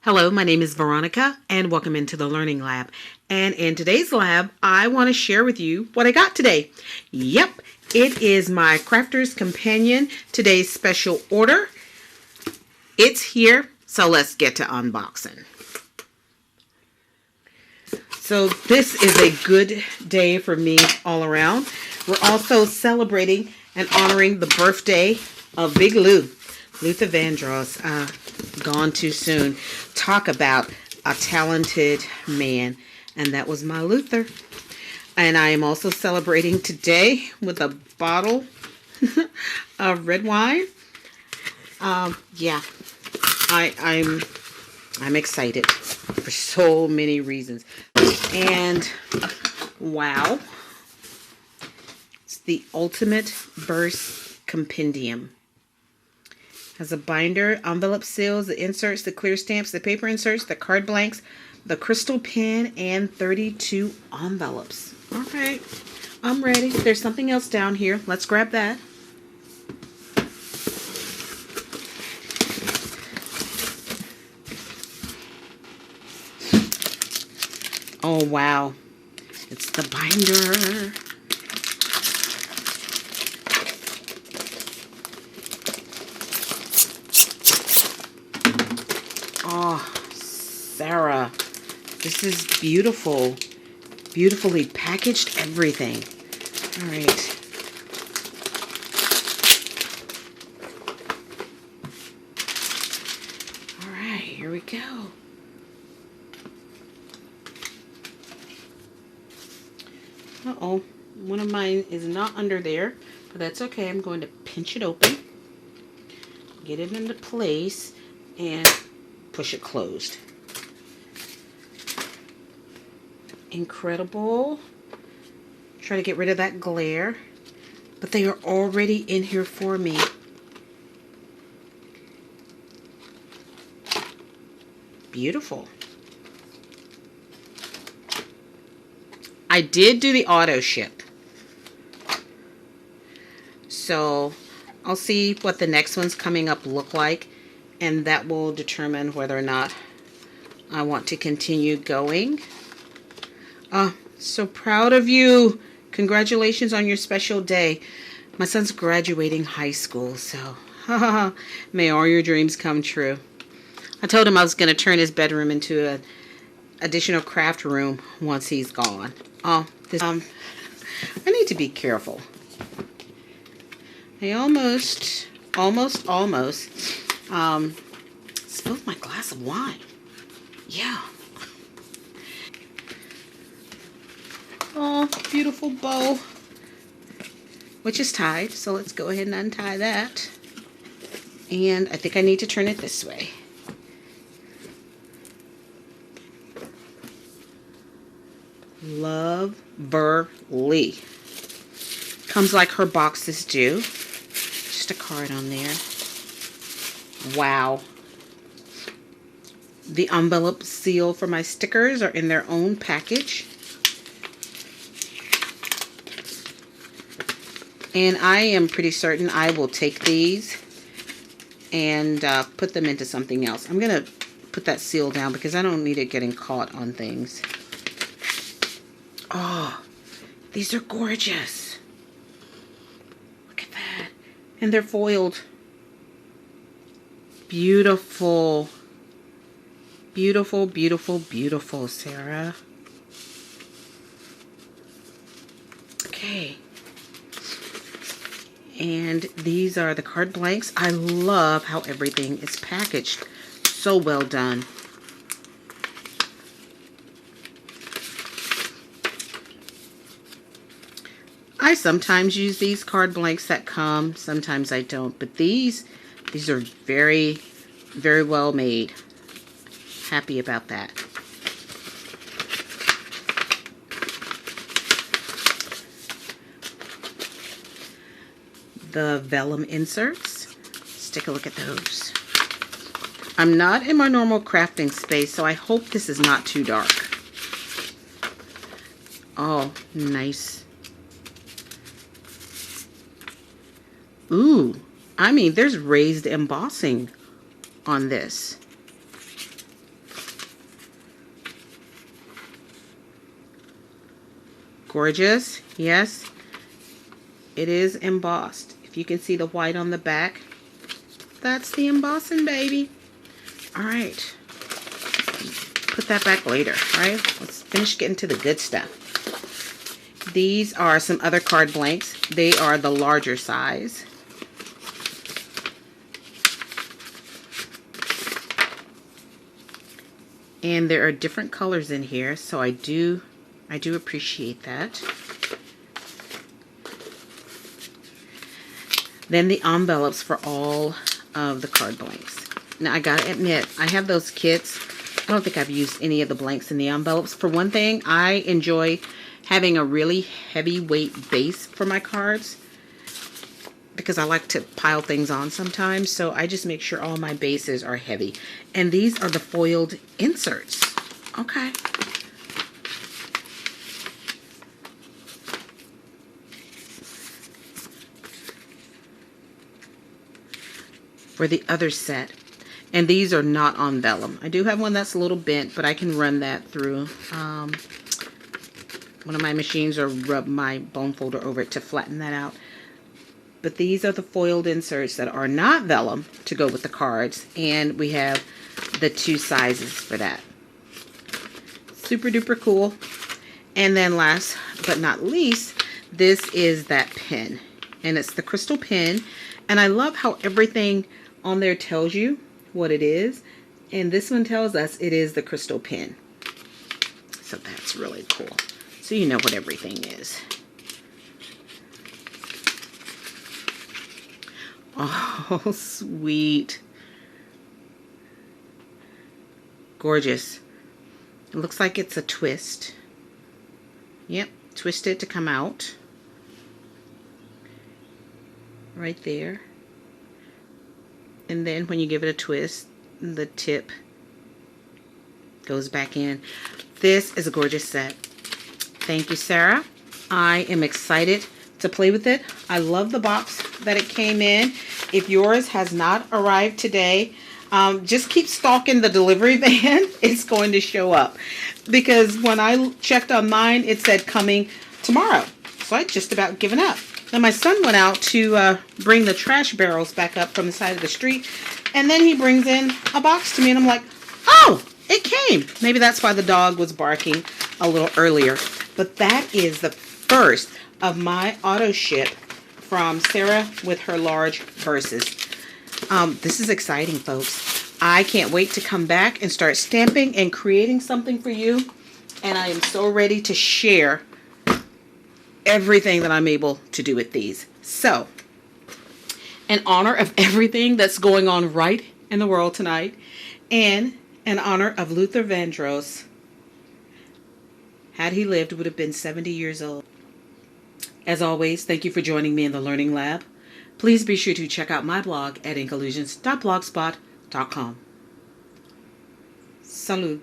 Hello, my name is Veronica, and welcome into the Learning Lab. And in today's lab, I want to share with you what I got today. Yep, it is my Crafter's Companion, today's special order. It's here, so let's get to unboxing. So this is a good day for me all around. We're also celebrating and honoring the birthday of Big Lou. Luther Vandross, gone too soon. Talk about a talented man. And that was my Luther. And I am also celebrating today with a bottle of red wine. Yeah, I'm excited for so many reasons. And wow, it's the Ultimate Burst Compendium. Has a binder, envelope seals, the inserts, the clear stamps, the paper inserts, the card blanks, the crystal pen, and 32 envelopes. All right, I'm ready. There's something else down here. Let's grab that. Oh, wow. It's the binder. Oh, Sara, this is beautiful. Beautifully packaged everything. All right. All right, here we go. Uh-oh, one of mine is not under there, but that's okay. I'm going to pinch it open, get it into place, and push it closed. Incredible. Try to get rid of that glare, but they are already in here for me. Beautiful. I did do the auto ship, so I'll see what the next one's coming up look like, and that will determine whether or not I want to continue going. So proud of you. Congratulations on your special day. My son's graduating high school, so may all your dreams come true. I told him I was going to turn his bedroom into an additional craft room once he's gone. Oh, this, I need to be careful. I almost spilled my glass of wine. Yeah. Oh, beautiful bow, which is tied. So let's go ahead and untie that. And I think I need to turn it this way. Lovely. Comes like her boxes do. Just a card on there. Wow. The envelope seal for my stickers are in their own package. And I am pretty certain I will take these and put them into something else. I'm going to put that seal down because I don't need it getting caught on things. Oh, these are gorgeous. Look at that. And they're foiled. Beautiful. Beautiful, beautiful, beautiful, Sara. Okay. And these are the card blanks. I love how everything is packaged. So well done. I sometimes use these card blanks that come. Sometimes I don't. But these are very, very well made. Happy about that. The Vellum Inserts. Let's take a look at those. I'm not in my normal crafting space, so I hope this is not too dark. Oh, nice. Ooh, I mean, there's raised embossing on this. gorgeous. Yes, it is embossed. If you can see the white on the back, that's the embossing, baby. All right. Put that back later, right? Let's finish getting to the good stuff. These are some other card blanks. They are the larger size. And there are different colors in here, so I do appreciate that. Then the envelopes for all of the card blanks. Now I gotta admit, I have those kits. I don't think I've used any of the blanks in the envelopes. For one thing, I enjoy having a really heavyweight base for my cards because I like to pile things on sometimes. So I just make sure all my bases are heavy. And these are the foiled inserts. Okay. For the other set. And these are not on vellum. I do have one that's a little bent, but I can run that through one of my machines or rub my bone folder over it to flatten that out. But these are the foiled inserts that are not vellum to go with the cards. And we have the two sizes for that. Super duper cool. And then last but not least, this is that pen. And it's the crystal pen. And I love how everything on there tells you what it is, and this one tells us it is the crystal pen. So that's really cool. So you know what everything is. Oh, sweet. Gorgeous. It looks like it's a twist. Yep, twist it to come out. Right there. And then when you give it a twist, the tip goes back in. This is a gorgeous set. Thank you, Sara. I am excited to play with it. I love the box that it came in. If yours has not arrived today, just keep stalking the delivery van. It's going to show up. Because when I checked on mine, it said coming tomorrow. So I just about given up. Then my son went out to bring the trash barrels back up from the side of the street. And then he brings in a box to me. And I'm like, oh, it came. Maybe that's why the dog was barking a little earlier. But that is the first of my auto ship from Sara with her large verses. This is exciting, folks. I can't wait to come back and start stamping and creating something for you. And I am so ready to share everything that I'm able to do with these. So, in honor of everything that's going on right in the world tonight, and in honor of Luther Vandross, had he lived, would have been 70 years old. As always, thank you for joining me in the Learning Lab. Please be sure to check out my blog at inkollusions.blogspot.com. Salut.